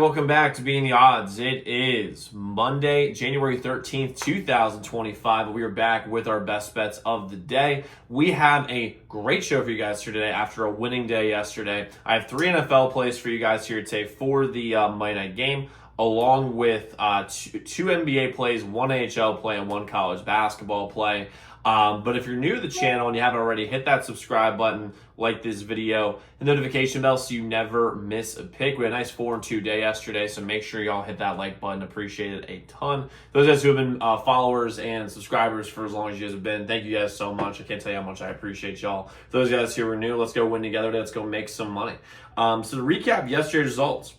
Welcome back to Being the Odds. It is Monday, January 13th, 2025. We are back with our best bets of the day. We have a great show for you guys here today after a winning day yesterday. I have 3 NFL plays for you guys here today for the Monday night game, along with two NBA plays, 1 NHL play, and 1 college basketball play. But if you're new to the channel and you haven't already, hit that subscribe button, like this video, the notification bell so you never miss a pick. We had a nice 4-2 day yesterday, so make sure y'all hit that like button. Appreciate it a ton. Those guys who have been followers and subscribers for as long as you guys have been, thank you guys so much. I can't tell you how much I appreciate y'all. For those guys who are new, let's go win together. Let's go make some money. So to recap yesterday's results,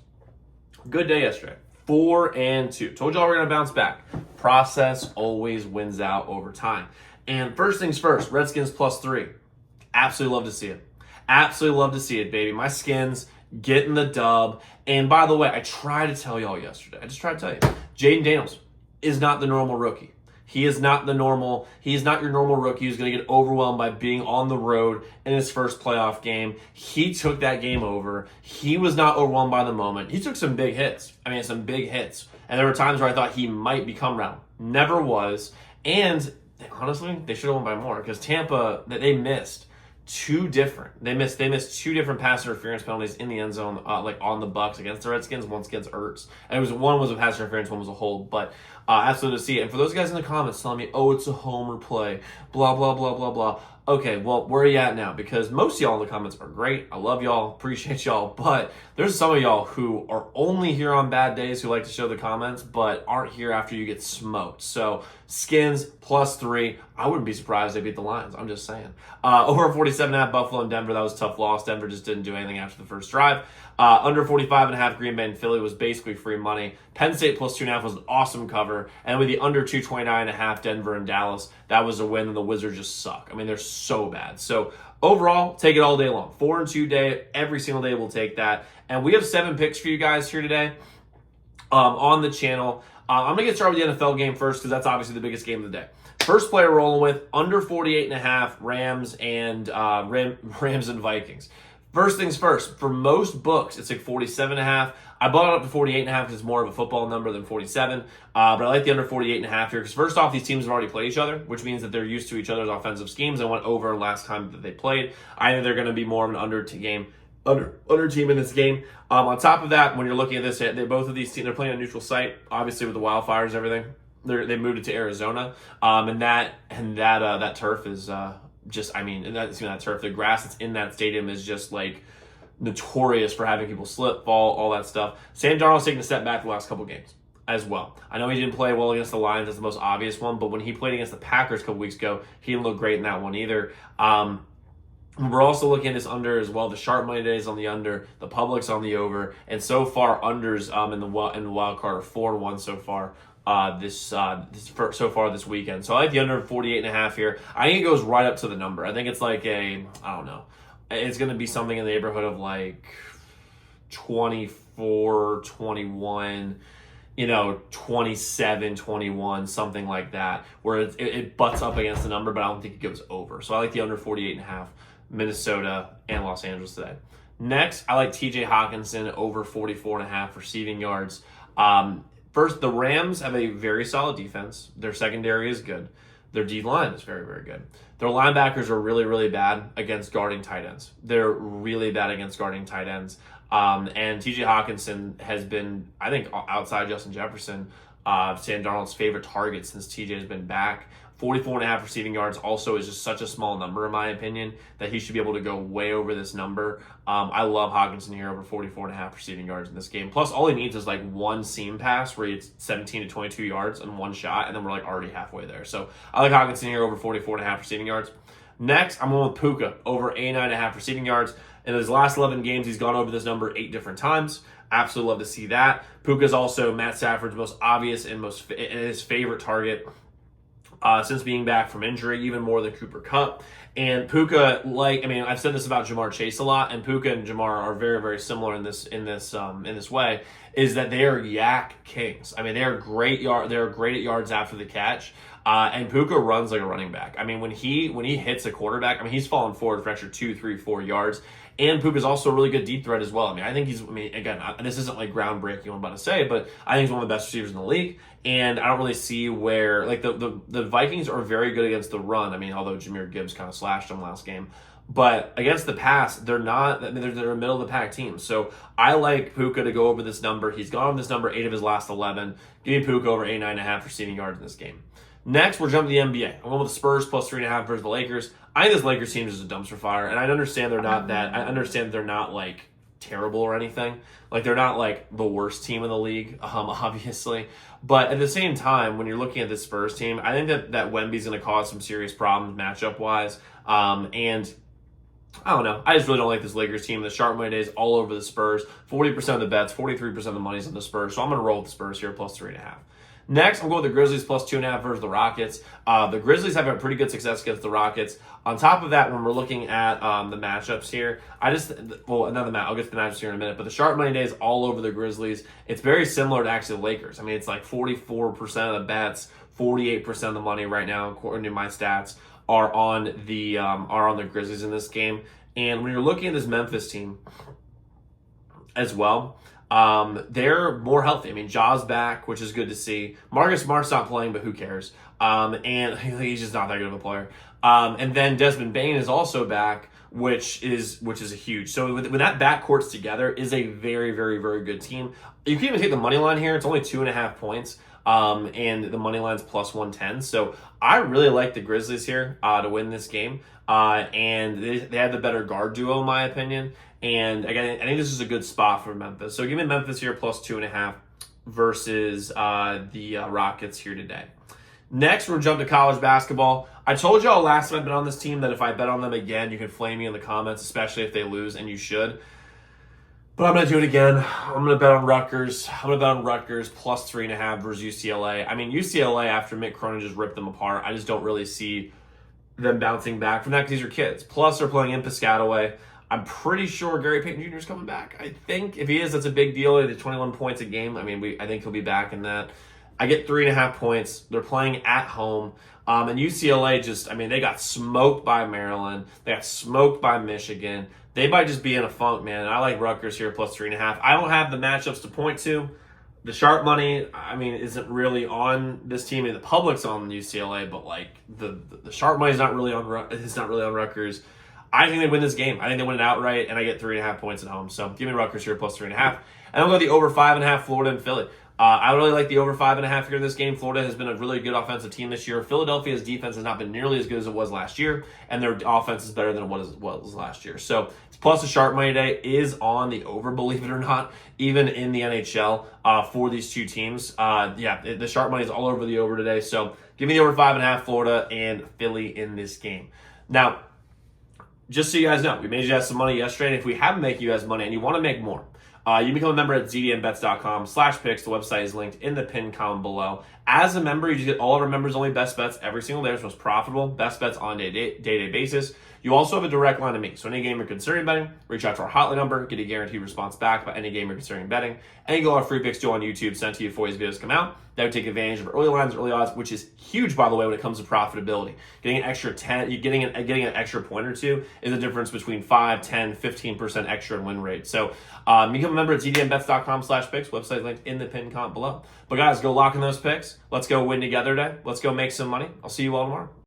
good day yesterday. 4-2. Told y'all we're going to bounce back. Process always wins out over time. And first things first, Redskins +3. Absolutely love to see it. Absolutely love to see it, baby. My Skins getting the dub. And by the way, I tried to tell y'all yesterday. I just tried to tell you. Jaden Daniels is not the normal rookie. He is not your normal rookie who's going to get overwhelmed by being on the road in his first playoff game. He took that game over. He was not overwhelmed by the moment. He took some big hits. some big hits. And there were times where I thought he might become round. Never was. And honestly, they should have won by more because Tampa, they missed two different two different pass interference penalties in the end zone, on the Bucks against the Redskins, once against Ertz. And one was a pass interference, one was a hold. But absolutely to see it. And for those guys in the comments telling me, oh, it's a homer play, blah, blah, blah, blah, blah. Okay, well, where are you at now? Because most of y'all in the comments are great. I love y'all, appreciate y'all. But there's some of y'all who are only here on bad days who like to show the comments, but aren't here after you get smoked. So Skins +3. I wouldn't be surprised they beat the Lions. I'm just saying. Over 47.5 Buffalo and Denver. That was a tough loss. Denver just didn't do anything after the first drive. Under 45.5 Green Bay and Philly was basically free money. Penn State +2.5 was an awesome cover. And with the under 229.5 Denver and Dallas, that was a win, and the Wizards just suck. They're so bad. So overall, take it all day long. 4-2 day. Every single day we'll take that. And we have 7 picks for you guys here today on the channel. I'm going to get started with the NFL game first because that's obviously the biggest game of the day. First player rolling with under 48.5 Rams and Vikings. First things first, for most books, it's like 47.5. I bought it up to 48.5 because it's more of a football number than 47. But I like the under 48.5 here because first off, these teams have already played each other, which means that they're used to each other's offensive schemes and went over last time that they played. I think they're going to be more of an under team in this game. On top of that, when you're looking at this, both of these teams, they're playing a neutral site, obviously with the wildfires and everything. They moved it to Arizona, and that turf is that turf, the grass that's in that stadium is just like notorious for having people slip, fall, all that stuff. Sam Darnold's taking a step back the last couple games as well. I know he didn't play well against the Lions, that's the most obvious one, but when he played against the Packers a couple weeks ago, he didn't look great in that one either. We're also looking at this under as well. The sharp money today is on the under, the public's on the over, and so far unders in the wild card are 4-1 so far. This weekend. So I like the under 48.5 here. I think it goes right up to the number. I think it's like it's going to be something in the neighborhood of like 24, 21, 27, 21, something like that, where it butts up against the number, but I don't think it goes over. So I like the under 48.5, Minnesota and Los Angeles today. Next, I like TJ Hawkinson over 44.5 receiving yards. First, the Rams have a very solid defense. Their secondary is good. Their D-line is very, very good. Their linebackers are really, really bad against guarding tight ends. They're really bad against guarding tight ends. And TJ Hawkinson has been, I think, outside Justin Jefferson, Sam Darnold's favorite target since TJ has been back. 44.5 receiving yards also is just such a small number, in my opinion, that he should be able to go way over this number. I love Hawkinson here over 44.5 receiving yards in this game. Plus, all he needs is like one seam pass where it's 17 to 22 yards and one shot, and then we're like already halfway there. So I like Hawkinson here over 44.5 receiving yards. Next, I'm going with Puka over 89.5 receiving yards. In his last 11 games, he's gone over this number 8 different times. Absolutely love to see that. Puka's also Matt Stafford's most obvious and his favorite target since being back from injury, even more than Cooper Kupp. And Puka, I've said this about Jamar Chase a lot, and Puka and Jamar are very, very similar in this way, is that they are yak kings. They are great at yards after the catch. And Puka runs like a running back. When he hits a quarterback, he's falling forward for extra 2, 3, 4 yards. And Puka's also a really good deep threat as well. I mean, I think again, this isn't like groundbreaking, what I'm about to say, but I think he's one of the best receivers in the league. And I don't really see where, like, the Vikings are very good against the run. I mean, although Jahmyr Gibbs kind of slashed them last game. But against the pass, they're not. I mean, they're a middle of the pack team. So I like Puka to go over this number. He's gone over this number 8 of his last 11. Give me Puka over 9.5 receiving yards in this game. Next, we're jumping to the NBA. I'm going with the Spurs plus 3.5 versus the Lakers. I think this Lakers team is just a dumpster fire, and I understand they're not that. I understand they're not like terrible or anything. Like, they're not like the worst team in the league, obviously. But at the same time, when you're looking at this Spurs team, I think that Wemby's going to cause some serious problems matchup wise. And I don't know. I just really don't like this Lakers team. The sharp money days all over the Spurs. 40% of the bets, 43% of the money's on the Spurs. So I'm going to roll with the Spurs here plus 3.5. Next, I'm going with the Grizzlies plus 2.5 versus the Rockets. The Grizzlies have had pretty good success against the Rockets. On top of that, when we're looking at the matchups here, I'll get to the matchups here in a minute, but the sharp money days all over the Grizzlies. It's very similar to actually the Lakers. I mean, it's like 44% of the bets, 48% of the money right now, according to my stats, are on the Grizzlies in this game. And when you're looking at this Memphis team as well, they're more healthy. I mean, Ja's back, which is good to see. Marcus Smart's not playing, but who cares? And he's just not that good of a player. And then Desmond Bane is also back, which is a huge. So when that backcourt's together, is a very, very, very good team. You can even take the money line here. It's only 2.5 points. And the money line's plus 110. So I really like the Grizzlies here to win this game. And they have the better guard duo, in my opinion. And again, I think this is a good spot for Memphis. So give me Memphis here plus 2.5 versus the Rockets here today. Next, we're jumping to college basketball. I told y'all last time I bet on this team that if I bet on them again, you can flame me in the comments, especially if they lose, and you should. But I'm going to do it again. I'm going to bet on Rutgers. I'm going to bet on Rutgers plus 3.5 versus UCLA. I mean, UCLA, after Mick Cronin just ripped them apart, I just don't really see them bouncing back from that because these are kids. Plus, they're playing in Piscataway. I'm pretty sure Gary Payton Jr. is coming back. I think if he is, that's a big deal. He did 21 points a game. I mean, I think he'll be back in that. I get 3.5 points. They're playing at home. And UCLA they got smoked by Maryland. They got smoked by Michigan. They might just be in a funk, man. And I like Rutgers here plus 3.5. I don't have the matchups to point to. The sharp money, isn't really on this team. The public's on UCLA, but like the sharp money is not really on Rutgers. I think they win this game. I think they win it outright, and I get 3.5 points at home. So give me Rutgers here plus 3.5. And I'll go the over 5.5 Florida and Philly. I really like the over 5.5 here in this game. Florida has been a really good offensive team this year. Philadelphia's defense has not been nearly as good as it was last year, and their offense is better than it was last year. So plus the sharp money day is on the over, believe it or not, even in the NHL for these two teams. The sharp money is all over the over today. So give me the over 5.5 Florida and Philly in this game. Now, just so you guys know, we made you guys some money yesterday, and if we haven't made you guys money and you want to make more, you become a member at zdmbets.com/picks. The website is linked in the pinned comment below. As a member, you just get all of our members-only best bets every single day. It's most profitable best bets on a day-to-day basis. You also have a direct line to me. So any game you're considering betting, reach out to our hotline number, get a guaranteed response back about any game you're considering betting. And you go our free picks too on YouTube sent to you before these videos come out. That would take advantage of early lines, early odds, which is huge, by the way, when it comes to profitability. Getting an extra 10, getting an extra point or two is the difference between 5, 10, 15% extra in win rate. So you become a member at zdmbets.com/picks. Website linked in the pinned comment below. But guys, go lock in those picks. Let's go win together today. Let's go make some money. I'll see you all tomorrow.